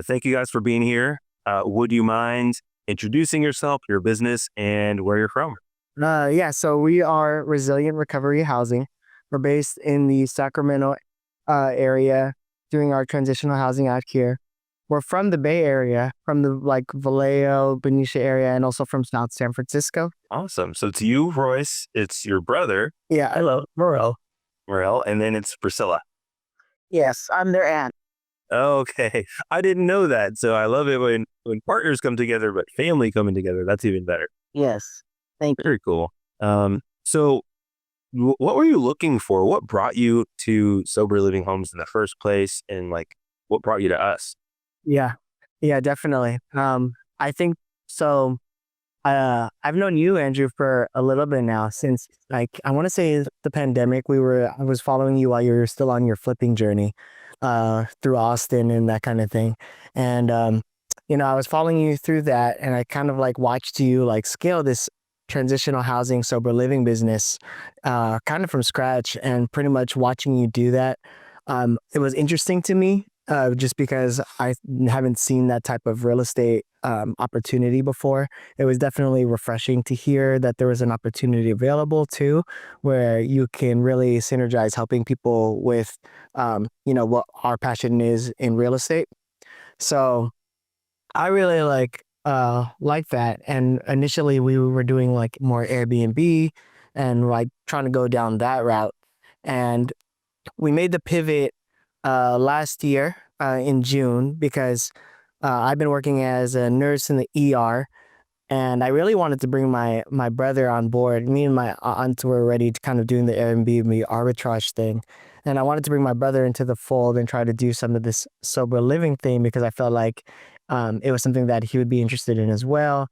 Thank you guys for being here. Would you mind introducing yourself, your business, and where you're from? Yeah, so we are Resilient Recovery Housing. We're based in the Sacramento area doing our transitional housing out here. We're from the Bay Area, from the like Vallejo, Benicia area, and also from South San Francisco. Awesome. So it's you, Royce. It's your brother, Yeah, hello, Morel. Morel, and then it's Priscilla. Yes, I'm their aunt. Okay, I didn't know that. So I love it when partners come together, but family coming together. That's even better. Yes, thank you. Very cool. So what were you looking for? What brought you to sober living homes in the first place, and like what brought you to us? Yeah, yeah, definitely. I think so. I've known you, Andrew, for a little bit now since like I want to say the pandemic. I was following you while you were still on your flipping journey, through Austin and that kind of thing. And I was following you through that, and I kind of like watched you like scale this transitional housing sober living business, kind of from scratch, and pretty much watching you do that. It was interesting to me, just because I haven't seen that type of real estate opportunity before. It was definitely refreshing to hear that there was an opportunity available too, where you can really synergize helping people with, what our passion is in real estate. So I really like that. And initially we were doing like more Airbnb and like trying to go down that route. And we made the pivot last year in June because I've been working as a nurse in the ER, and I really wanted to bring my brother on board. Me and my aunt were ready to kind of doing the Airbnb arbitrage thing, and I wanted to bring my brother into the fold and try to do some of this sober living thing because I felt like it was something that he would be interested in as well.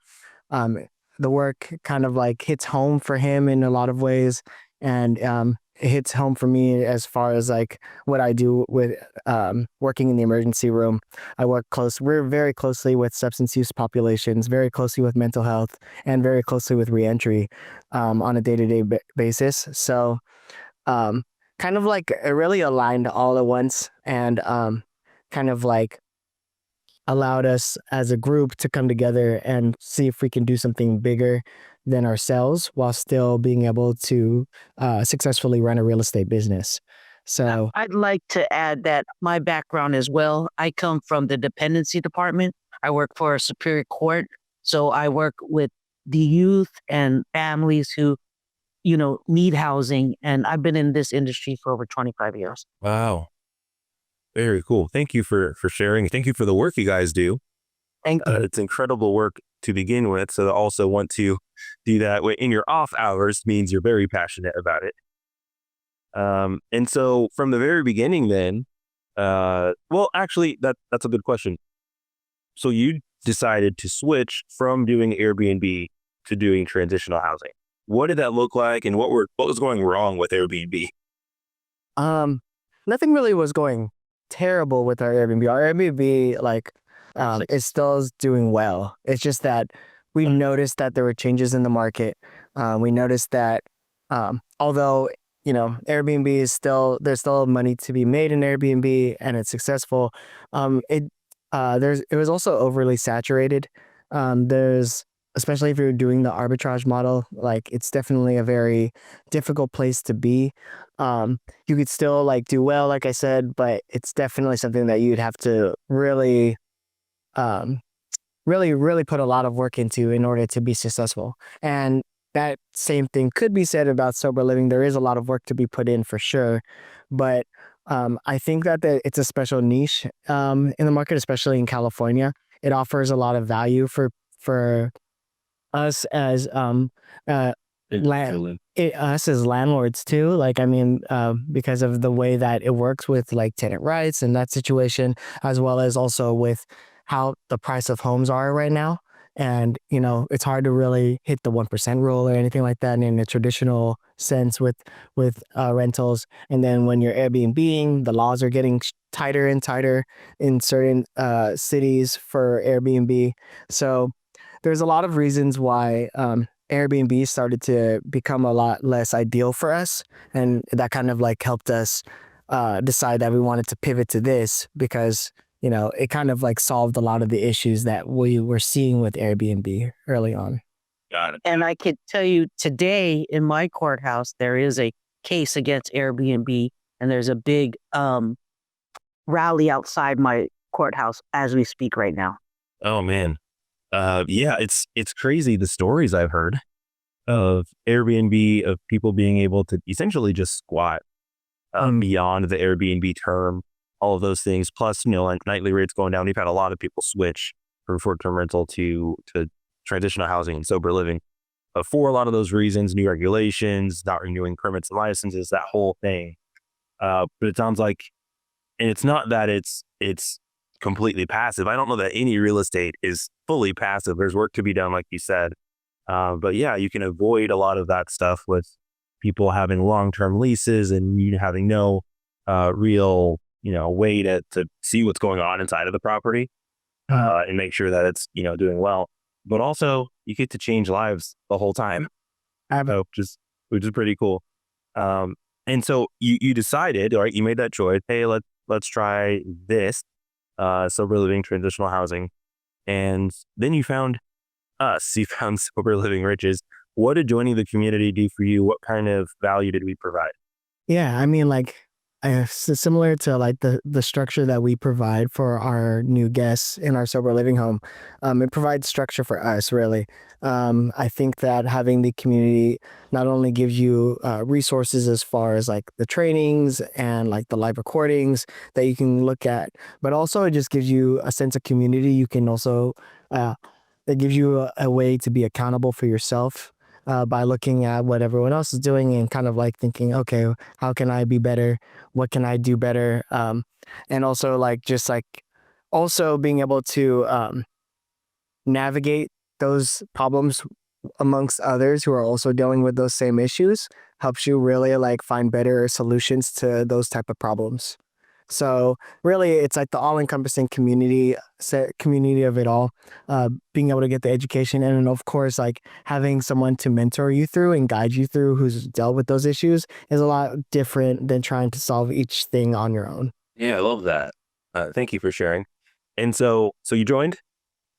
Um, the work kind of like hits home for him in a lot of ways, and it hits home for me as far as like what I do with working in the emergency room. We're very closely with substance use populations, very closely with mental health, and very closely with reentry on a day-to-day basis. So um, kind of like it really aligned all at once, and kind of like allowed us as a group to come together and see if we can do something bigger than ourselves while still being able to successfully run a real estate business. So, I'd like to add that my background as well. I come from the dependency department. I work for a superior court. So I work with the youth and families who, need housing. And I've been in this industry for over 25 years. Wow, very cool. Thank you for sharing. Thank you for the work you guys do. thank you. It's incredible work to begin with. So to also want to do that in your off hours means you're very passionate about it. And so from the very beginning, then, well, actually, that's a good question. So you decided to switch from doing Airbnb to doing transitional housing. What did that look like, and what was going wrong with Airbnb? Um, Nothing really was going terrible with our Airbnb. Our Airbnb, like, is still doing well. It's just that we noticed that there were changes in the market. We noticed that although Airbnb there's still money to be made in Airbnb and it's successful. It was also overly saturated. There's Especially if you're doing the arbitrage model, like it's definitely a very difficult place to be. You could still like do well, like I said, but it's definitely something that you'd have to um, really put a lot of work into in order to be successful. And that same thing could be said about sober living. There is a lot of work to be put in for sure, but I think that it's a special niche in the market, especially in California. It offers a lot of value for us as uh us as landlords too. Like I mean, because of the way that it works with like tenant rights and that situation, as well as also with how the price of homes are right now. And it's hard to really hit the 1% rule or anything like that in a traditional sense with rentals. And then when you're Airbnb, the laws are getting tighter and tighter in certain cities for Airbnb. So there's a lot of reasons why Airbnb started to become a lot less ideal for us, and that kind of like helped us decide that we wanted to pivot to this because it kind of like solved a lot of the issues that we were seeing with Airbnb early on. Got it. And I could tell you today in my courthouse, there is a case against Airbnb, and there's a big rally outside my courthouse as we speak right now. Oh man. Yeah, it's crazy the stories I've heard of Airbnb, of people being able to essentially just squat beyond the Airbnb term, all of those things. Plus, like nightly rates going down. We've had a lot of people switch from short-term rental to transitional housing and sober living. But for a lot of those reasons, new regulations, not renewing permits and licenses, that whole thing. But it sounds like, and it's not that it's completely passive. I don't know that any real estate is fully passive. There's work to be done, like you said. But yeah, you can avoid a lot of that stuff with people having long-term leases and you having no real, way to see what's going on inside of the property and make sure that it's, doing well. But also you get to change lives the whole time. So which is pretty cool. And so you decided, right? You made that choice. Hey, let's try this sober living transitional housing, and then you found us. You found Sober Living Riches. What did joining the community do for you? What kind of value did we provide? Yeah, I mean, like, similar to like the structure that we provide for our new guests in our sober living home, it provides structure for us, really. I think that having the community not only gives you resources as far as like the trainings and like the live recordings that you can look at, but also it just gives you a sense of community. You can also, it gives you a way to be accountable for yourself. By looking at what everyone else is doing and kind of like thinking, okay, how can I be better? What can I do better? And also like just like also being able to navigate those problems amongst others who are also dealing with those same issues helps you really like find better solutions to those type of problems. So really, it's like the all-encompassing community of it all. Being able to get the education, and then of course, like having someone to mentor you through and guide you through who's dealt with those issues is a lot different than trying to solve each thing on your own. Yeah, I love that. Thank you for sharing. And so you joined.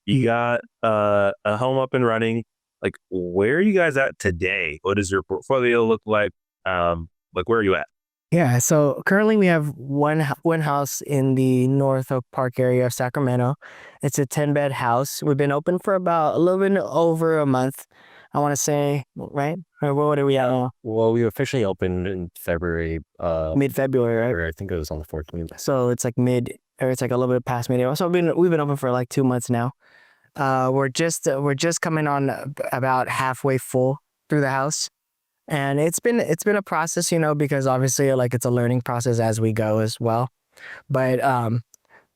You got a home up and running. Like, where are you guys at today? What does your portfolio look like? Like, where are you at? Yeah, so currently we have one house in the North Oak Park area of Sacramento. It's a 10-bed house. We've been open for about a little bit over a month, I want to say, right? Or what are we at now? Well, we officially opened in February. Mid-February, right? I think it was on the 14th. So it's like or it's like a little bit past mid. So we've been open for like 2 months now. We're just coming on about halfway full through the house. And it's been a process, because obviously like it's a learning process as we go as well. But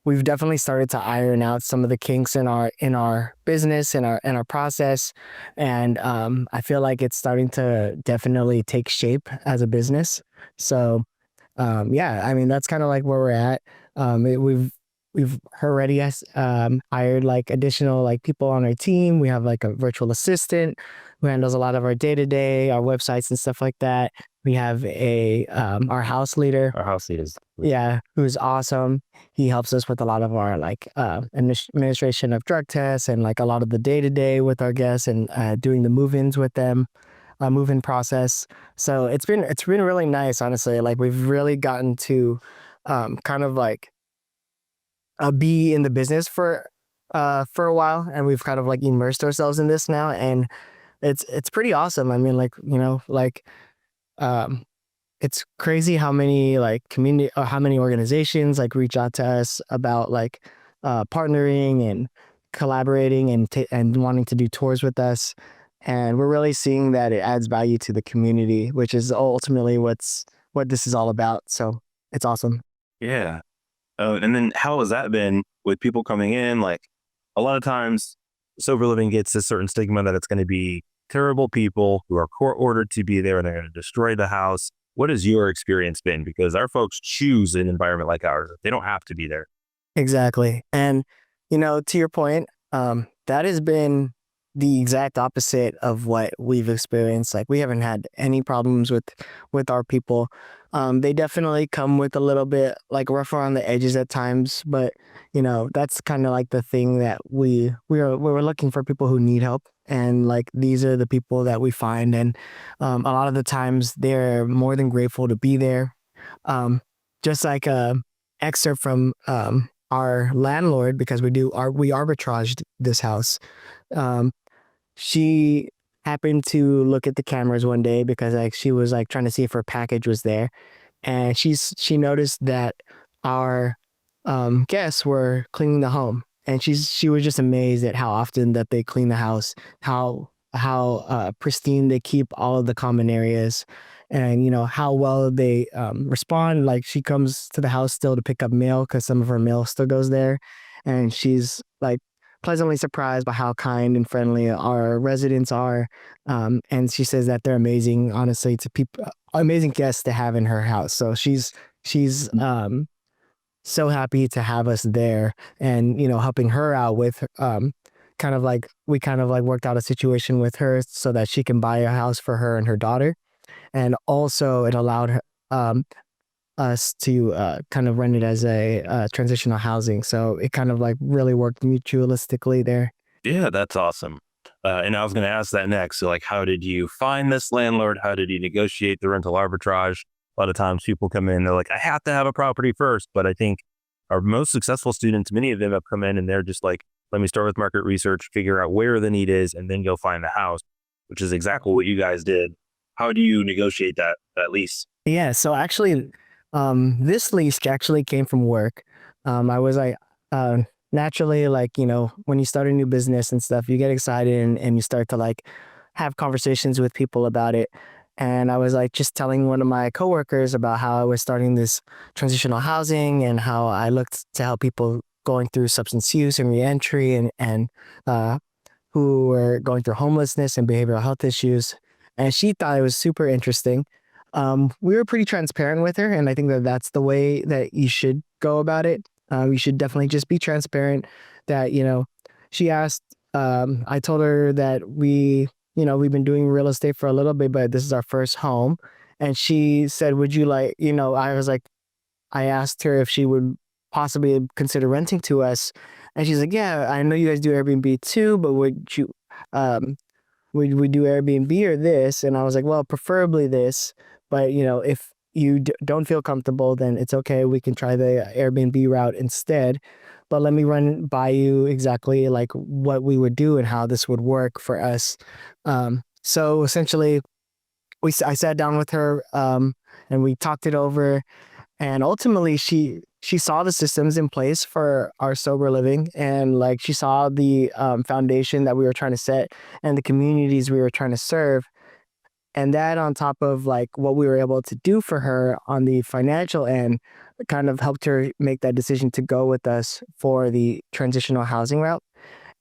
we've definitely started to iron out some of the kinks in our business, in our process. And I feel like it's starting to definitely take shape as a business. So yeah, I mean, that's kind of like where we're at. We've already hired like additional like people on our team. We have like a virtual assistant who handles a lot of our day-to-day, our websites and stuff like that. We have our house leader. Our house lead is Who's awesome. He helps us with a lot of our like administration of drug tests and like a lot of the day-to-day with our guests and doing the move-ins with them. Move-in process. So it's been really nice, honestly. Like we've really gotten to kind of like be in the business for a while, and we've kind of like immersed ourselves in this now, and it's pretty awesome. I mean, it's crazy how many like community or how many organizations like reach out to us about like partnering and collaborating and wanting to do tours with us. And we're really seeing that it adds value to the community, which is ultimately what this is all about. So it's awesome. Yeah. And then how has that been with people coming in? Like a lot of times sober living gets a certain stigma that it's going to be terrible people who are court ordered to be there and they're going to destroy the house. What has your experience been? Because our folks choose an environment like ours. They don't have to be there. Exactly. And, to your point, that has been the exact opposite of what we've experienced. Like we haven't had any problems with our people. They definitely come with a little bit like rough around the edges at times, but that's kind of like the thing that we're looking for people who need help, and like these are the people that we find, and a lot of the times they're more than grateful to be there. Um, just like a excerpt from our landlord, because we arbitraged this house. Um, she happened to look at the cameras one day because like she was like trying to see if her package was there, and she noticed that our guests were cleaning the home, and she was just amazed at how often that they clean the house, how pristine they keep all of the common areas, and how well they respond. Like she comes to the house still to pick up mail because some of her mail still goes there, and she's like pleasantly surprised by how kind and friendly our residents are. And she says that they're amazing, honestly, to people, amazing guests to have in her house. So she's so happy to have us there, and helping her out with kind of like we kind of like worked out a situation with her so that she can buy a house for her and her daughter, and also it allowed her, us to kind of rent it as a transitional housing. So it kind of like really worked mutualistically there. Yeah, that's awesome. And I was going to ask that next. So, like, how did you find this landlord? How did you negotiate the rental arbitrage? A lot of times people come in, they're like, I have to have a property first. But I think our most successful students, many of them have come in and they're just like, let me start with market research, figure out where the need is, and then go find the house, which is exactly what you guys did. How do you negotiate that lease? Yeah, so actually, this lease actually came from work. I was like, naturally, like, when you start a new business and stuff, you get excited, and you start to like have conversations with people about it. And I was like just telling one of my coworkers about how I was starting this transitional housing and how I looked to help people going through substance use and reentry, and uh, who were going through homelessness and behavioral health issues. And she thought it was super interesting. We were pretty transparent with her, and I think that that's the way that you should go about it. You should definitely just be transparent. That she asked. I told her that we've been doing real estate for a little bit, but this is our first home. And she said, "Would you like?" I was like, I asked her if she would possibly consider renting to us, and she's like, "Yeah, I know you guys do Airbnb too, but um, would we do Airbnb or this?" And I was like, "Well, preferably this, but if you don't feel comfortable, then it's okay. We can try the Airbnb route instead. But let me run by you exactly like what we would do and how this would work for us." So essentially, I sat down with her, and we talked it over, and ultimately she saw the systems in place for our sober living, and like she saw the foundation that we were trying to set and the communities we were trying to serve, and that on top of like what we were able to do for her on the financial end kind of helped her make that decision to go with us for the transitional housing route.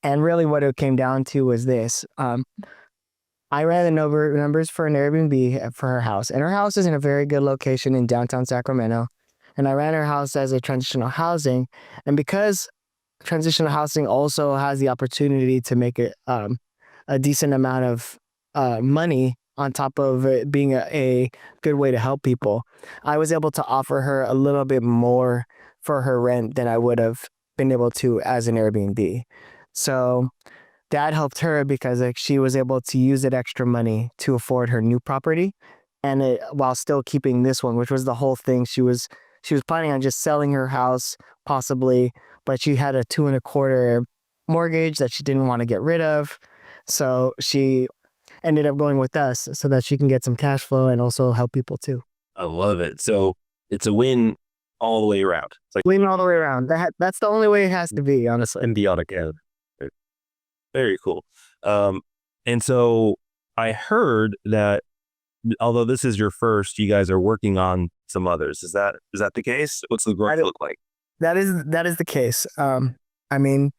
And really what it came down to was this. I ran the numbers for an Airbnb for her house, and her house is in a very good location in downtown Sacramento. And I ran her house as a transitional housing, and because transitional housing also has the opportunity to make it a decent amount of money on top of it being a good way to help people, I was able to offer her a little bit more for her rent than I would have been able to as an Airbnb. So that helped her because like she was able to use that extra money to afford her new property, and while still keeping this one, which was the whole thing. She was planning on just selling her house possibly, but she had a 2.25 mortgage that she didn't want to get rid of. So she ended up going with us so that she can get some cash flow and also help people too. I love it. So it's a win all the way around. It's like Leaning all the way around. That's the only way it has to be, honestly. symbiotic. Yeah. Very cool. And so I heard that although this is your first, you guys are working on some others. Is that the case? What's the growth look like? That is the case. I mean,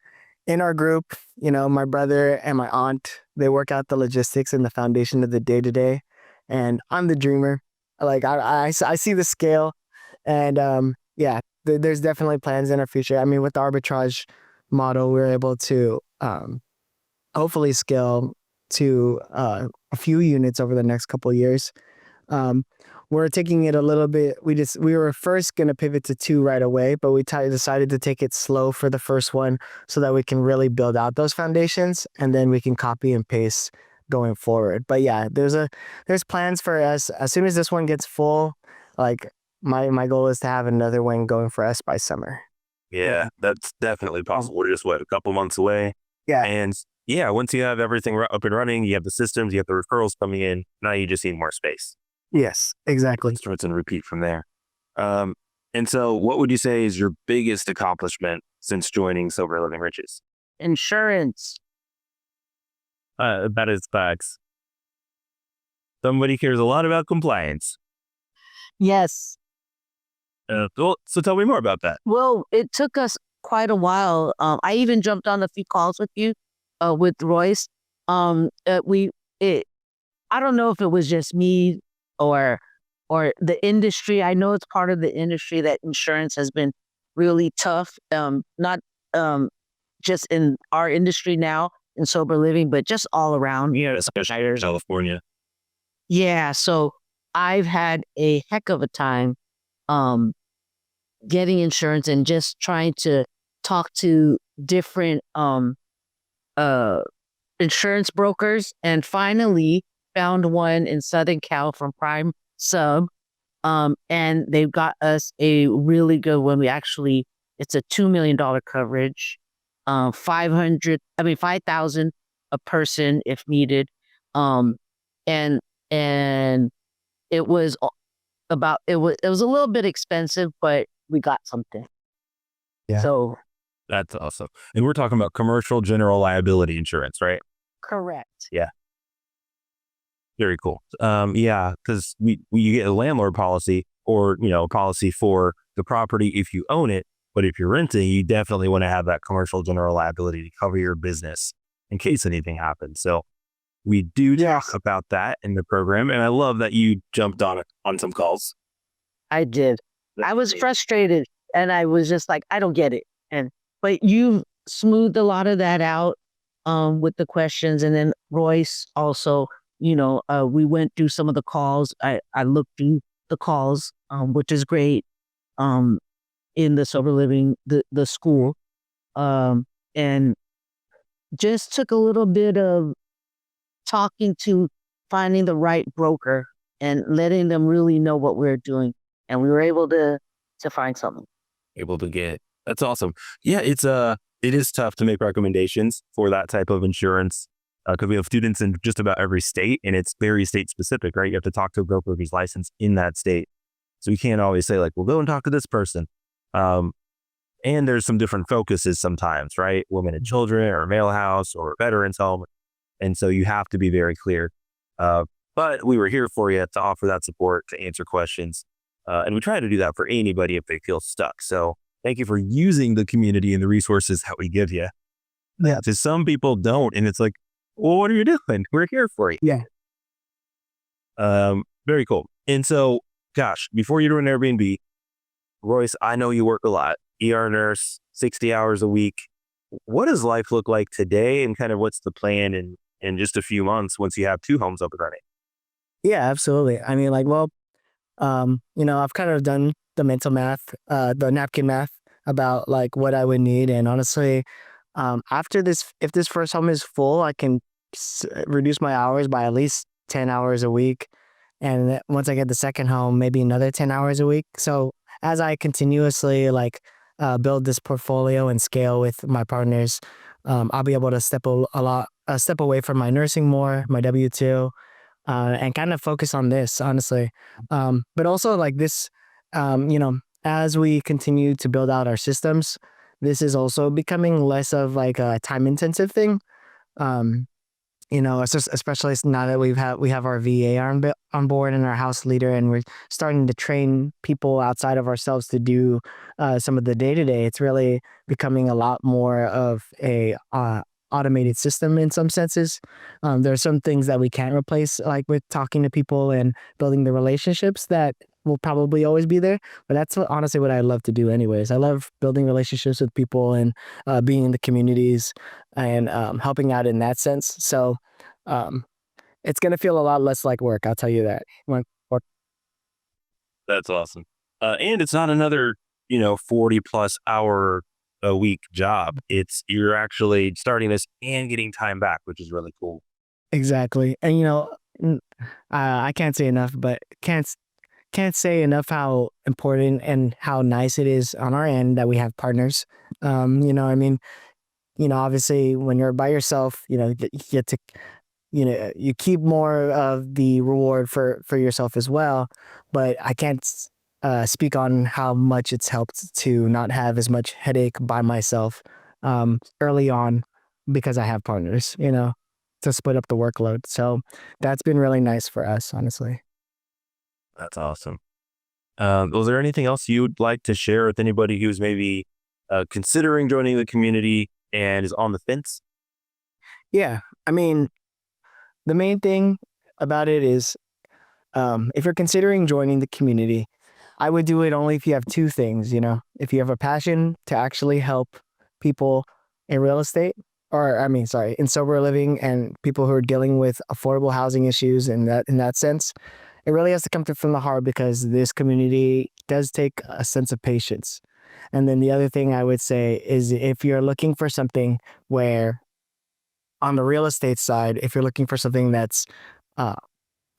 in our group, my brother and my aunt, they work out the logistics and the foundation of the day to day, and I'm the dreamer. Like I see the scale, and yeah, there's definitely plans in our future. I mean, with the arbitrage model, we're able to hopefully scale to a few units over the next couple of years. Um, we're taking it a little bit. We were first going to pivot to 2 right away, but we decided to take it slow for the first one so that we can really build out those foundations, and then we can copy and paste going forward. But yeah, there's plans for us as soon as this one gets full. Like my goal is to have another one going for us by summer. Yeah, that's definitely possible. We're just a couple months away. Yeah. And yeah, once you have everything up and running, you have the systems, you have the referrals coming in. Now you just need more space. Yes, exactly. Starts and repeat from there. And so, what would you say is your biggest accomplishment since joining Sober Living Riches? Insurance. That is facts. Somebody cares a lot about compliance. Yes. Well, so tell me more about that. Well, it took us quite a while. I even jumped on a few calls with you, with Royce. I don't know if it was just me or the industry. I know it's part of the industry that insurance has been really tough. Not just in our industry now in sober living, but just all around. Especially California. Yeah. So I've had a heck of a time getting insurance and just trying to talk to different insurance brokers, and finally found one in Southern Cal from Prime Sub. And they've got us a really good one. It's a $2 million coverage, 5,000 a person if needed. And it was it was a little bit expensive, but we got something. Yeah. So That's awesome. And we're talking about commercial general liability insurance, right? correct. Very cool. Yeah, because you get a landlord policy or, a policy for the property if you own it. But if you're renting, you definitely want to have that commercial general liability to cover your business in case anything happens. So we do talk about that in the program. And I love that you jumped on some calls. I did. I was frustrated and I was just like, I don't get it. But you smoothed a lot of that out with the questions. And then Royce also, we went through some of the calls. I looked through the calls, which is great, in the sober living, the school, and just took a little bit of talking to finding the right broker and letting them really know what we're doing. And we were able to find something. Able to get. That's awesome. Yeah, it is tough to make recommendations for that type of insurance because we have students in just about every state, and it's very state specific, right? You have to talk to a broker who's licensed in that state. So you can't always say well, go and talk to this person. And there's some different focuses sometimes, right? Women and children or male house or veterans home. And so you have to be very clear. But we were here for you to offer that support, to answer questions. And we try to do that for anybody if they feel stuck. So thank you for using the community and the resources that we give you. Yeah. Because some people don't. And it's like, well, what are you doing? We're here for you. Yeah. Very cool. And so, gosh, before you do an Airbnb, Royce, I know you work a lot. ER nurse, 60 hours a week. What does life look like today, and kind of what's the plan in just a few months once you have 2 homes up and running? Yeah, absolutely. I mean, I've kind of done the mental math, the napkin math about what I would need. And honestly, after this, if this first home is full, I can reduce my hours by at least 10 hours a week. And once I get the second home, maybe another 10 hours a week. So as I continuously build this portfolio and scale with my partners, I'll be able to step away from my nursing more, my W-2, and kind of focus on this, honestly. But also this, as we continue to build out our systems, this is also becoming less of a time intensive thing. Especially now that we have our VA on board and our house leader, and we're starting to train people outside of ourselves to do some of the day-to-day. It's really becoming a lot more of a automated system in some senses. There are some things that we can't replace, like with talking to people and building the relationships that will probably always be there. But that's honestly what I love to do anyways. I love building relationships with people and being in the communities and helping out in that sense. So it's going to feel a lot less like work, I'll tell you that. That's awesome. And it's not another, 40 plus hour a week job. You're actually starting this and getting time back, which is really cool. Exactly. And I can't say enough, but can't say enough how important and how nice it is on our end that we have partners. I mean, obviously when you're by yourself, you get to, you keep more of the reward for yourself as well. But I can't speak on how much it's helped to not have as much headache by myself early on because I have partners, to split up the workload. So that's been really nice for us, honestly. That's awesome. Was there anything else you'd like to share with anybody who's maybe considering joining the community and is on the fence? Yeah. I mean, the main thing about it is if you're considering joining the community, I would do it only if you have two things, if you have a passion to actually help people in real estate, or I mean, sorry, in sober living and people who are dealing with affordable housing issues in that sense. It really has to come from the heart because this community does take a sense of patience. And then the other thing I would say is if you're looking for something where on the real estate side, if you're looking for something that's uh,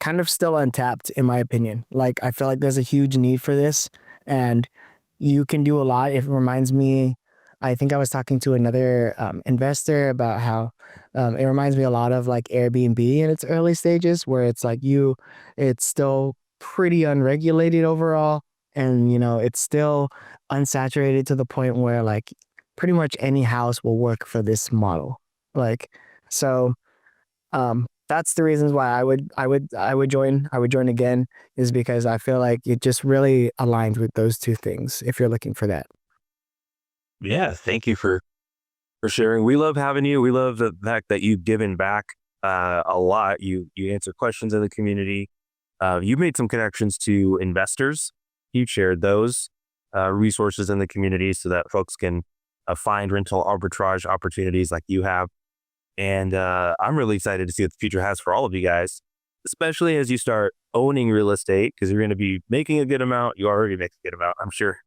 kind of still untapped, in my opinion, like I feel like there's a huge need for this and you can do a lot. It reminds me, I think I was talking to another investor about how it reminds me a lot of like Airbnb in its early stages, where it's like it's still pretty unregulated overall. And, it's still unsaturated to the point where like pretty much any house will work for this model. Like, so that's the reasons why I would join again, is because I feel like it just really aligns with those two things if you're looking for that. Yeah, thank you for sharing. We love having you. We love the fact that you've given back a lot. You answer questions in the community. You've made some connections to investors. You shared those resources in the community so that folks can find rental arbitrage opportunities like you have. And I'm really excited to see what the future has for all of you guys, especially as you start owning real estate, because you're going to be making a good amount. You already make a good amount, I'm sure.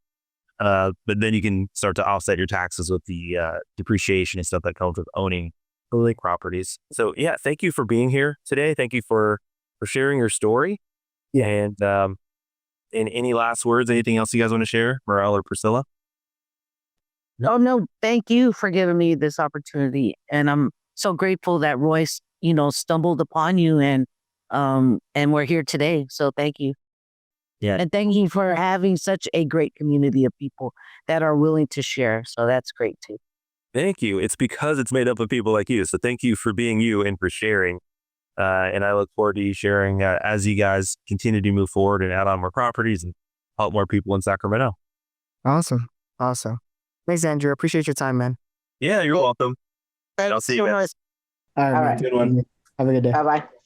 But then you can start to offset your taxes with the depreciation and stuff that comes with owning public properties. So yeah, thank you for being here today. Thank you for sharing your story. Yeah. And any last words, anything else you guys want to share, Morel or Priscilla? No, thank you for giving me this opportunity. And I'm so grateful that Royce, stumbled upon you and we're here today. So thank you. Yeah. And thank you for having such a great community of people that are willing to share. So that's great too. Thank you. It's because it's made up of people like you. So thank you for being you and for sharing. And I look forward to you sharing as you guys continue to move forward and add on more properties and help more people in Sacramento. Awesome. Thanks, Andrew. Appreciate your time, man. Yeah, you're welcome. I'll see you guys. All right, All man. right. Good one. Have a good day. Bye bye.